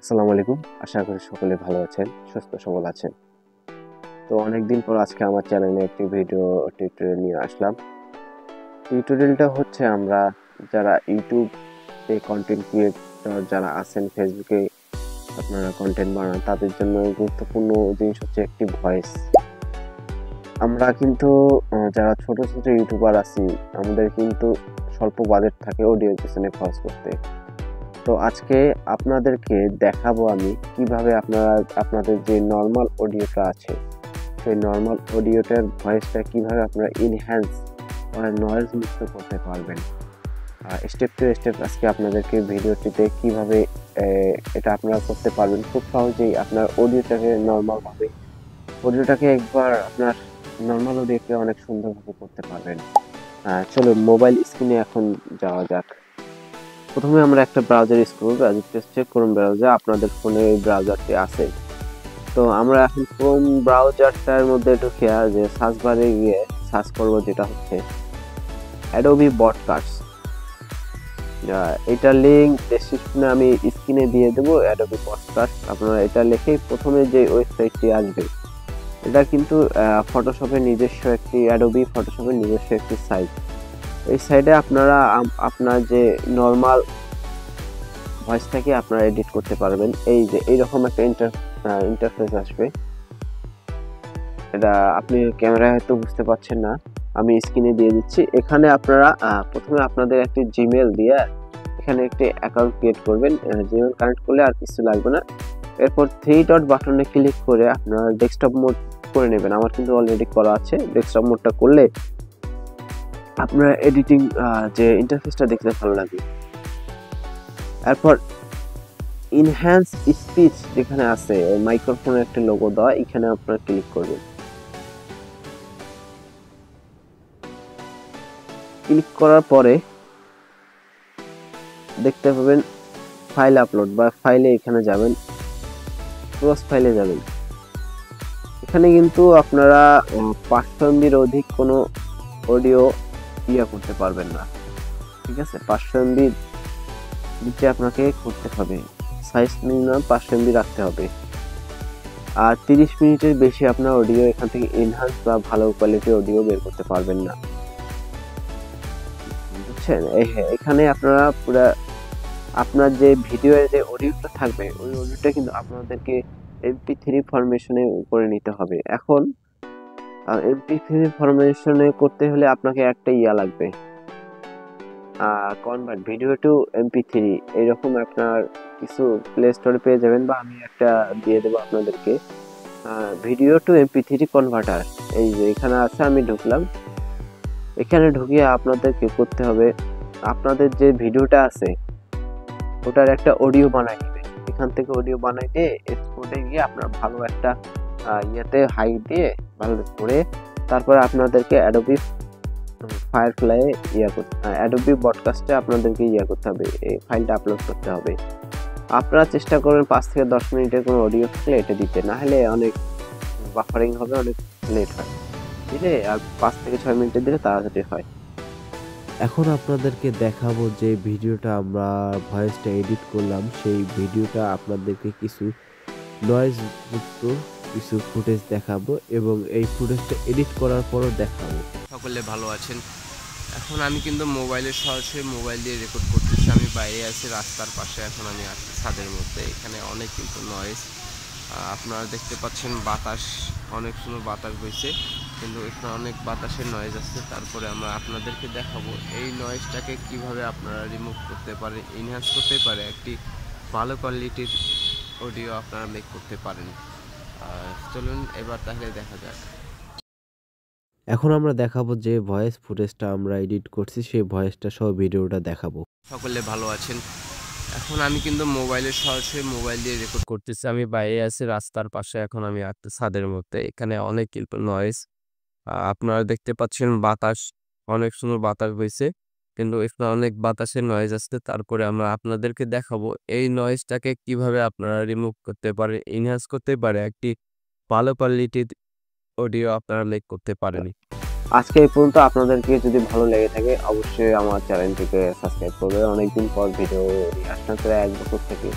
আসসালামু আলাইকুম। আশা করি সকলে ভালো আছেন, সুস্থ সবল আছেন। তো অনেকদিন পর আজকে আমার চ্যানেলে একটি ভিডিও টিউটোরিয়াল নিয়ে আসলাম। টিউটোরিয়ালটা হচ্ছে আমরা যারা ইউটিউবে কন্টেন্ট ক্রিয়েটর যারা আছেন, ফেসবুকে আপনারা কন্টেন্ট বানান, তাদের জন্য গুরুত্বপূর্ণ জিনিস হচ্ছে একটি ভয়েস। আমরা কিন্তু যারা ছোট ছোট ইউটিউবার আছি, আমাদের কিন্তু স্বল্প বাজেট থাকে অডিওর পিছনে খরচ করতে। তো আজকে আপনাদেরকে দেখাবো আমি কিভাবে আপনাদের যে নর্মাল অডিওটা আছে সেই নর্মাল অডিওটার ভয়েসটা কিভাবে আপনারা ইনহ্যান্স নয়েজ মুক্ত করতে পারবেন। স্টেপ টু স্টেপ আজকে আপনাদেরকে ভিডিওটিতে কিভাবে এটা আপনারা করতে পারবেন খুব সহজেই। আপনার অডিওটাকে একবার আপনার নর্মাল অডিওকে অনেক সুন্দরভাবে করতে পারবেন। চলুন মোবাইল স্ক্রিনে এখন যাওয়া যাক। প্রথমে আমরা একটা ব্রাউজার চেক করুন ব্রাউজার আপনাদের ফোনে এই ব্রাউজারটি আছে। তো আমরা এখন কোন ব্রাউজারটার মধ্যে ঢুকে যে সার্চ বারে গিয়ে সার্চ করব, যেটা হচ্ছে অ্যাডোবি পডকাস্ট। এটার লিঙ্ক ডেসক্রিপশনে আমি স্ক্রিনে দিয়ে দেবো। অ্যাডোবি পডকাস্ট আপনারা এটা লিখে প্রথমে যে ওয়েবসাইটটি আসবে, এটা কিন্তু ফটোশপের নিজস্ব একটি অ্যাডোবি ফটোশপের নিজস্ব একটি সাইট। এই সাইটে আপনারা আপনার যে নর্মাল ভয়েসটাকে আপনারা এডিট করতে পারবেন। এই যে এইরকম একটা ইন্টারফেস আসবে। এটা আপনি ক্যামেরায় হয়তো বুঝতে পারছেন না, আমি স্ক্রিনে দিয়ে দিচ্ছি। এখানে আপনারা প্রথমে আপনাদের একটি জিমেল দিয়ে এখানে একটি অ্যাকাউন্ট ক্রিয়েট করবেন। জিমেল কানেক্ট করলে আর কিছু লাগবে না। এরপর 3 ডট বাটনে ক্লিক করে আপনারা ডেস্কটপ মোড করে নেবেন। আমার কিন্তু অলরেডি করা আছে। ডেস্কটপ মোডটা করলে আপনার এডিটিং যে ইন্টারফেসটা দেখতে ভালো লাগবে। এরপর ইনহ্যান্স স্পিচ যেখানে আছে মাইক্রোফোনের একটা লোগো দেওয়া, এখানে আপনারা ক্লিক করবেন। ক্লিক করার পরে দেখতে পাবেন ফাইল আপলোড বা ফাইলে, এখানে যাবেন, ক্রস ফাইলে যাবেন। এখানে কিন্তু আপনারা 500 MB অধিক কোনো অডিও করতে পারবেন না, ঠিক আছে? 500 MB নিচে আপনাকে করতে হবে। সাইজ মিনিমাম 500 MB রাখতে হবে। আর 30 মিনিটের বেশি আপনার অডিও এখান থেকে এনহান্স বা ভালো কোয়ালিটির অডিও বের করতে পারবেন না, বুঝছেন? এখানে আপনারা পুরো আপনার যে ভিডিওর যে অডিওটা থাকবে ওই অডিওটা কিন্তু আপনাদেরকে MP3 ফরমেশনে করে নিতে হবে। এখন MP3 ফরমেশনে করতে হলে আপনাকে একটা লাগবে, কনভার্ট ভিডিও টু MP3। এইরকম আপনার কিছু প্লে স্টোরে পেয়ে যাবেন, বা আমি একটা দিয়ে দেবো আপনাদেরকে, ভিডিও টু MP3 কনভার্টার। এই যে এখানে আছে, আমি ঢুকলাম। এখানে ঢুকিয়ে আপনাদেরকে করতে হবে, আপনাদের যে ভিডিওটা আছে ওটার একটা অডিও বানাই নেবেন। এখান থেকে অডিও বানাই দিয়ে এক্সপোর্টে গিয়ে আপনার ভালো একটা ইয়েতে হাই দিয়ে ভালো করে তারপরে আপনাদেরকে অ্যাডোবি ফায়ারফ্লাই অ্যাডোবি পডকাস্টে আপনাদেরকে করতে হবে, এই ফাইলটা আপলোড করতে হবে। আপনারা চেষ্টা করবেন 5 থেকে 10 মিনিটের কোনো অডিও থাকলে এটা দিতে, না হলে অনেক বাফারিং হবে, অনেক লেট হয় দিলে। আর 5 থেকে 6 মিনিটের দিলে তাড়াতাড়ি হয়। এখন আপনাদেরকে দেখাবো যে ভিডিওটা আমরা ভয়েসটা এডিট করলাম, সেই ভিডিওটা আপনাদেরকে কিছু নয়েজ যুক্ত কিছু ফুটেজ দেখাবো এবং এই ফুটেজটা এডিট করার পরও দেখাবো। সকলে ভালো আছেন। এখন আমি কিন্তু সরাসরি মোবাইল দিয়ে রেকর্ড করতেছি। আমি বাইরে আছি রাস্তার পাশে, এখন আমি আছি ছাদের মধ্যে। এখানে অনেক কিন্তু নয়েজ আপনারা দেখতে পাচ্ছেন, বাতাস অনেক সুন্দর বাতাস বইছে, কিন্তু এখানে অনেক বাতাসের নয়েজ আসছে। তারপরে আমরা আপনাদেরকে দেখাবো এই নয়েজটাকে কিভাবে আপনারা রিমুভ করতে পারে, এনহ্যান্স করতে পারে, একটি ভালো কোয়ালিটির অডিও আপনারা মেক করতে পারেন। চলুন এবার তাহলে দেখা যাক। এখন আমরা দেখাবো যে ভয়েস ফুটেজটা আমরা এডিট করছি সেই ভয়েসটা সহ ভিডিওটা দেখাবো। সকলে ভালো আছেন। এখন আমি কিন্তু সরাসরি মোবাইল দিয়ে রেকর্ড করতেছি। আমি বাইরে আছি রাস্তার পাশে, এখন আমি ছাদের মধ্যে। এখানে অনেক কিন্তু নয়েজ আপনারা দেখতে পাচ্ছেন, বাতাস অনেক সুন্দর বাতাস বইছে, কিন্তু এখানে অনেক বাতাসের নয়েজ আসছে। তারপরে আমরা আপনাদেরকে দেখাবো এই নয়েজটাকে কিভাবে আপনারা রিমুভ করতে পারে, এনহ্যান্স করতে পারে, একটি ভালো কোয়ালিটির অডিও আপনারা মেক করতে পারেন। আজকে এই পর্যন্ত। আপনাদেরকে যদি ভালো লেগে থাকে অবশ্যই আমার চ্যানেলটিকে সাবস্ক্রাইব করবে। অনেকদিন পর ভিডিও আসলে প্রায় 1 বছর থেকে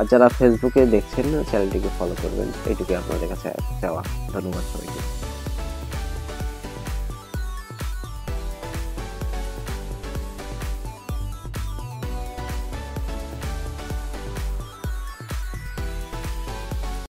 আর যারা ফেসবুকে দেখছেন চ্যানেলটিকে ফলো করবেন, এইটুকুই আপনাদের কাছে চাওয়া। ধন্যবাদ সবাইকে।